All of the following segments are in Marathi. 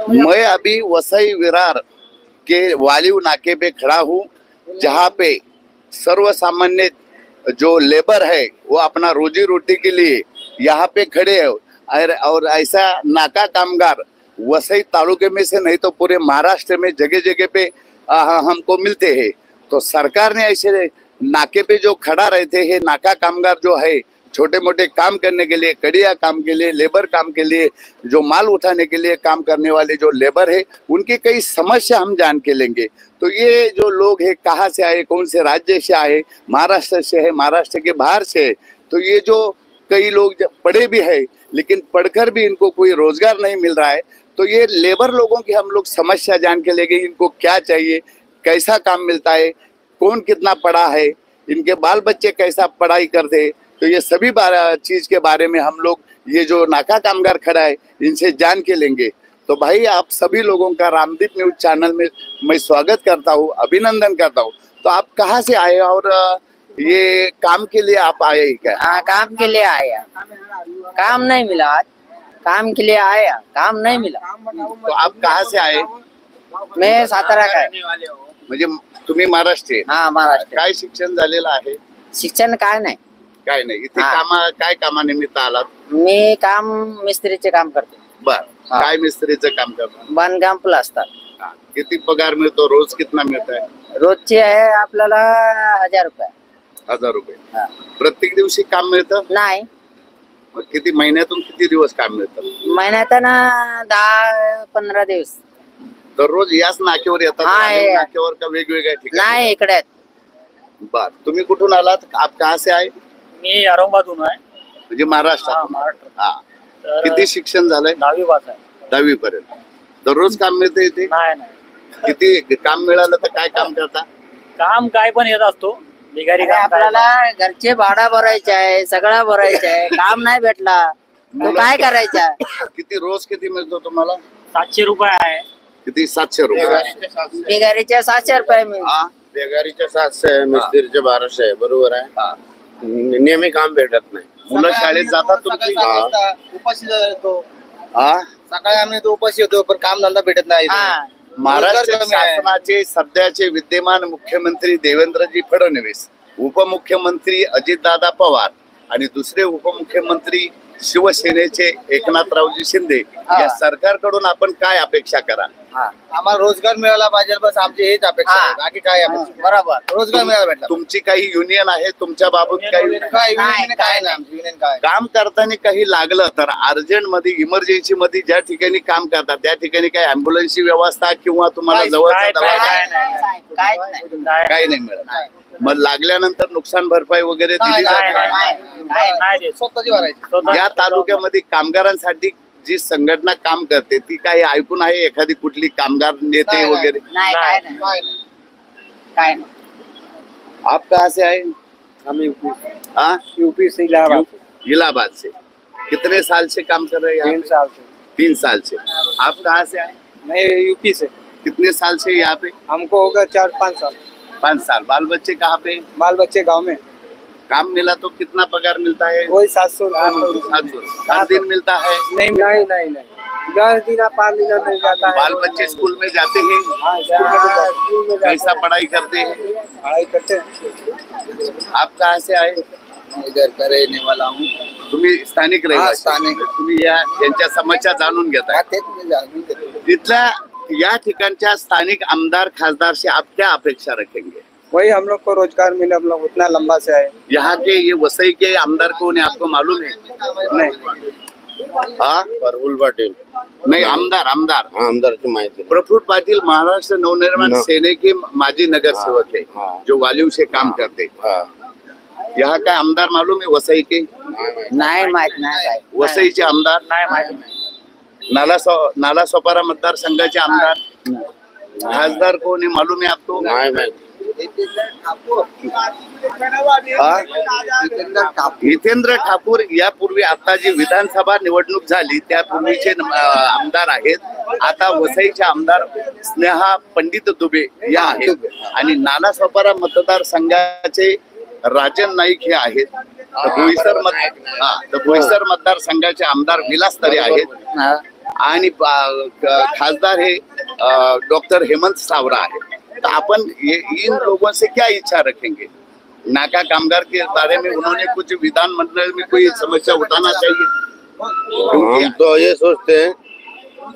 मैं अभी वसई विरार के वालिव नाके पे खड़ा हूँ, जहाँ पे सर्वसामान्य जो लेबर है वो अपना रोजी रोटी के लिए यहाँ पे खड़े हैं। और ऐसा नाका कामगार वसई तालुके में से नहीं तो पूरे महाराष्ट्र में जगह जगह पे हमको मिलते हैं। तो सरकार ने ऐसे नाके पे जो खड़ा रहते हैं नाका कामगार जो है, छोटे मोटे काम करने के लिए, कड़िया काम के लिए, लेबर काम के लिए, जो माल उठाने के लिए काम करने वाले जो लेबर है, उनकी कई समस्या हम जान के लेंगे। तो ये जो लोग है कहाँ से आए, कौन से राज्य से आए, महाराष्ट्र से है, महाराष्ट्र के बाहर से है। तो ये जो कई लोग पढ़े भी है लेकिन पढ़कर भी इनको कोई रोजगार नहीं मिल रहा है। तो ये लेबर लोगों की हम लोग समस्या जान के लेंगे, इनको क्या चाहिए, कैसा काम मिलता है, कौन कितना पढ़ा है, इनके बाल बच्चे कैसा पढ़ाई करते। तो ये सभी चीज के बारे में हम लोग ये जो नाका कामगार खड़ा है इनसे जान के लेंगे। तो भाई आप सभी लोगों का रामदीप न्यूज चैनल में मैं स्वागत करता हूँ, अभिनंदन करता हूँ। तो आप कहाँ से आए और ये काम के लिए आप आए क्या? हाँ, काम के लिए आया, काम नहीं मिला आज, काम के लिए आया, काम नहीं मिला। तो आप कहाँ से आए? मैं सातारा का आहे. म्हणजे तुम्ही महाराष्ट्रीय? हाँ, महाराष्ट्र. काय शिक्षण झालेलं आहे? शिक्षण काय नाही. काय नाही, इथे काय कामानिमित्त आलात? मी काम मिस्त्रीचे काम करते. बर, काय मिस्त्रीचं काम करता? बांधकाम प्लास्टर. किती पगार मिळतो, रोज कितना मिळत आहे? रोजची आहे आपल्याला 1000 रुपये. 1000 रुपये प्रत्येक दिवशी काम मिळतं? नाही. किती महिन्यातून किती दिवस काम मिळतं? महिन्यातून 10-15 दिवस. दररोज याच नाक्यावर येतात? नाक्यावर का वेगवेगळ्या ठिकाणी? नाही, इकडे आहेत. बर, तुम्ही कुठून आलात? आप कहाँ से आए? मी औरंगाबादहून आहे. म्हणजे महाराष्ट्र? महाराष्ट्र. हा. किती शिक्षण झालंय? 10वी पास आहे. 10वी पर्यंत. दररोज काम मिळते इथे? नाही. किती काम मिळालं तर काय काम करता? काम काय पण येत असतो, बिगारी काम. आपल्याला घरचे भाडा भरायचे आहे, सगळं भरायचं आहे, काम नाही भेटला तो काय करायचं? किती रोज किती मिळतो तुम्हाला? 700 रुपये आहे. किती? 700 रुपये. बिगारीच्या 700 रुपये मिळतात. बेगारीच्या 700 आहे, मिस्त्रीचे 1200 आहे. बरोबर आहे. नेहमी काम भेटत नाही. मुलं शाळेत जातात तुमची? उपाशी जातो. हा, सकाळी आम्ही तो उपाशी होतो पण काम धंदा भेटत नाही. महाराष्ट्र शासनाचे सध्याचे विद्यमान मुख्यमंत्री देवेंद्रजी फडणवीस, उपमुख्यमंत्री अजितदादा पवार आणि दुसरे उपमुख्यमंत्री शिवसेनेचे एकनाथरावजी शिंदे या सरकारकडून आपण काय अपेक्षा करा? आम्हाला रोजगार मिळाला पाहिजे, बस आमची हेच अपेक्षा आहे. बाकी काय अपेक्षा? बरोबर. रोजगार मिळाला भेटला. तुमची काही युनियन आहे तुमच्या बाबत? काही काय नाही आमची युनियन. काय काम करताना काही लागलं तर अर्जंट मध्ये, इमर्जन्सी मध्ये ज्या ठिकाणी काम करतात त्या ठिकाणी काही अँब्युलन्सची व्यवस्था किंवा तुम्हाला जवळचा काही नाही मिळत? मग लागल्यानंतर नुकसान भरपाई वगैरे दिली जाते? स्वतःची भरायची. या तालुक्यामध्ये कामगारांसाठी जी संघटना काम करते ती काही ऐकून आहे? एखादी कुठली कामगार नेते वगैरे? आप कहाँ से आए? हम यूपी से इलाहाबाद से। कितने साल से काम कर रहे हैं? 3 साल से। 3 साल से। आप कहाँ से आए? मैं यूपी से। कितने साल से यहाँ पे? हमको होगा 4-5 साल। 5 साल। बाल बच्चे कहाँ पे? बाल बच्चे गांव में। काम मिला तो कितना पगार मिलता है? वही 700। 700। 7 दिन मिलता है? नहीं 10 दिन 5 दिन मिल जाता है। बाल बच्चे स्कूल में जाते हैं? कैसा पढ़ाई करते हैं? पढ़ाई करते हैं। आप कहाँ से आए? इधर का रहने वाला हूँ। तुम्ही स्थानिक रहिवासी? स्थानिक। तुम्ही यांच्या समस्या जाणून घेताय? इथल्या या ठिकाणच्या स्थानिक आमदार खासदार से आप क्या अपेक्षा रखेंगे? वही हम लोग को रोजगार मिले, हम लोग उतना लंबा से आए। यहाँ के ये वसई के आमदार कौन है आपको मालूम है? नहीं। हाँ, प्रफुल्ल पाटील नहीं, आमदार आमदारची माहिती नाही. प्रफुल्ल पाटिल महाराष्ट्र नवनिर्माण सेने के माजी नगरसेवक है जो वालिव से काम करते। यहाँ का आमदार मालूम है वसई के? नाही माहित नाही. वसईचे आमदार नाही माहिती. नाला सोपारा मतदार संघाचे आमदार खासदार कोण है मालूम है आपको? नाही माहिती. हितेंद्र ठाकूर यापूर्वी आता जी विधानसभा निवडणूक झाली त्यापूर्वीचे आमदार आहेत। आता वसईचे आमदार स्नेहा पंडित दुबे या आहेत आणि नाला सोपारा मतदारसंघाचे राजन नाईक हे आहेत। बोईसर मतदार संघाचे आमदार विलास तरे आहेत आणि खासदार हे डॉक्टर हेमंत सावरा है। तो अपन इन लोगों से क्या इच्छा रखेंगे? नाका कामगार के बारे में उन्होंने कुछ विधानमंडल में कोई समस्या उठाना चाहिए। हम तो ये सोचते हैं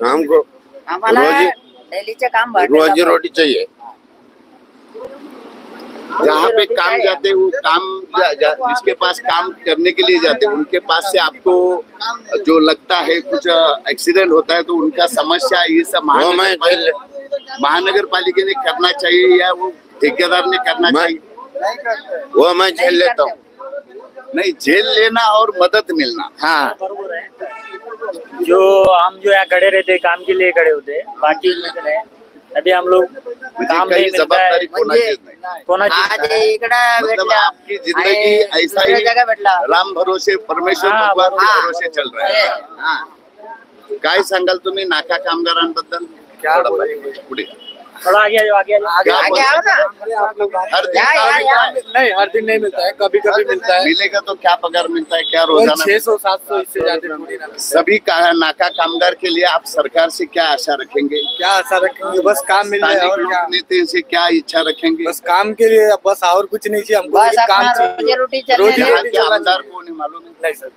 हमको आम्हाला डेलीचे काम भेटले रोजी पाहिजे. रोटी चाहिए। जहाँ पे काम जाते वो काम जिसके पास काम करने के लिए जाते उनके पास से आपको जो लगता है कुछ एक्सीडेंट होता है तो उनका समस्या ये सब वो मैं महानगर पालिका ने करना चाहिए या वो ठेकेदार ने करना चाहिए? वो मैं झेल लेता हूँ। नहीं, जेल लेना और मदद मिलना। हाँ बरोबर है। जो हम जो यहाँ खड़े रहते काम के लिए खड़े होते बाकी नहीं। अभी हम लोग काम काही नहीं मिलता है जबाबदारी कोणाचीच नाही। कोणाची आज इकडे मतलब भेटला आपकी जिंदगी आणि ऐसा दुसऱ्या ही जगा भेटला. राम भरोसे परमेश्वर हाँ, भगवान के हाँ. भरोसे चल रहा है। हाँ. काय सांगाल तुम्ही नाका कामगारांबद्दल? पुढे थोड़ा आगे आ जाओ आगे आ जाओ। क्या आगे आओ ना. हर दिन या, काम या, मिलता या. है? नहीं, हर दिन नहीं मिलता है, कभी कभी मिलता है। मिलेगा तो क्या पगार मिलता है, क्या वही रोजाना? 600-700 इससे ज्यादा थोड़ी ना। सभी नाका कामगार के लिए आप सरकार से क्या आशा रखेंगे? क्या आशा रखेंगे? बस काम मिल जाए स्थानिक और क्या। लोकनेता से क्या इच्छा रखेंगे? बस काम के लिए, बस और कुछ नहीं चाहिए हमको, बस सिर्फ अपना काम रोजी चाहिए। रोटी चलने रोजी दे. यहाँ रोटी के चलना आमदार चाहिए। कौन है मालूम है? नहीं सर,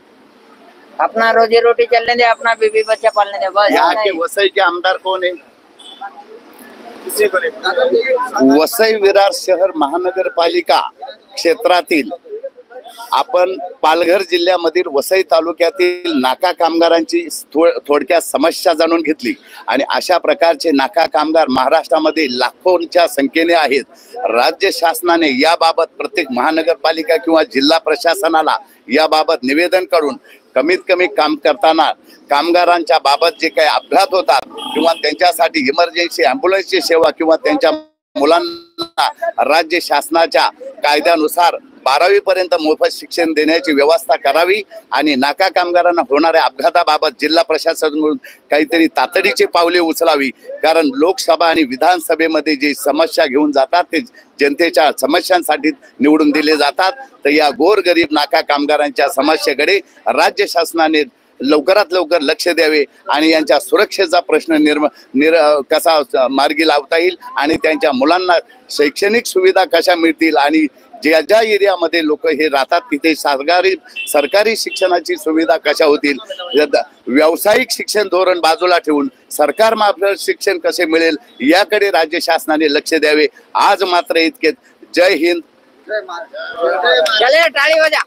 अपना रोजी रोटी चलने दे, अपना बीबी बच्चा पालने दे, बस. यहाँ के नहीं. वसई के आमदार कौन है? किसी को नहीं। वसई विरार शहर महानगरपालिका क्षेत्रातील आपण पालघर जिल्ह्यामधील वसई तालुक्यातील नाका कामगारांची थोडक्यात समस्या जाणून घेतली आणि अशा प्रकारचे नाका कामगार महाराष्ट्रामध्ये लाखोंच्या संख्येने आहेत। राज्य शासनाने याबाबत प्रत्येक महानगरपालिका किंवा जिल्हा प्रशासनाला याबाबत निवेदन करून कमीत कमी काम करताना कामगारांच्या बाबत जे काही अपघात होतात किंवा त्यांच्यासाठी इमर्जन्सी ॲम्ब्युलन्सची सेवा किंवा त्यांच्या मुलांना राज्य शासनाच्या कायद्यानुसार 12वी पर्यंत मोफत शिक्षण देण्याची व्यवस्था करावी आणि नाका कामगारांना होणाऱ्या अपघाताबाबत जिल्हा प्रशासनाकडून काहीतरी तातडीची पावले उचलावी। कारण लोकसभा आणि विधानसभेमध्ये जे समस्या घेऊन जातात ते जनतेच्या समस्यांसाठी निवडून दिले जातात। तर या गोरगरीब नाका कामगारांच्या समस्येकडे राज्य शासनाने लवकरात लवकर लक्ष द्यावे आणि यांच्या सुरक्षेचा प्रश्न कसा मार्गी लावता येईल आणि त्यांच्या मुलांना शैक्षणिक सुविधा कशा मिळतील आणि ज्या ज्या एरियामध्ये लोक हे राहतात तिथे सरकारी शिक्षणाची सुविधा कशा होतील, व्यावसायिक शिक्षण धोरण बाजूला ठेवून सरकार मार्फत शिक्षण कसे मिळेल याकडे राज्य शासनाने लक्ष द्यावे। आज मात्र इतकेच। जय हिंद। चले टाळी वाजा.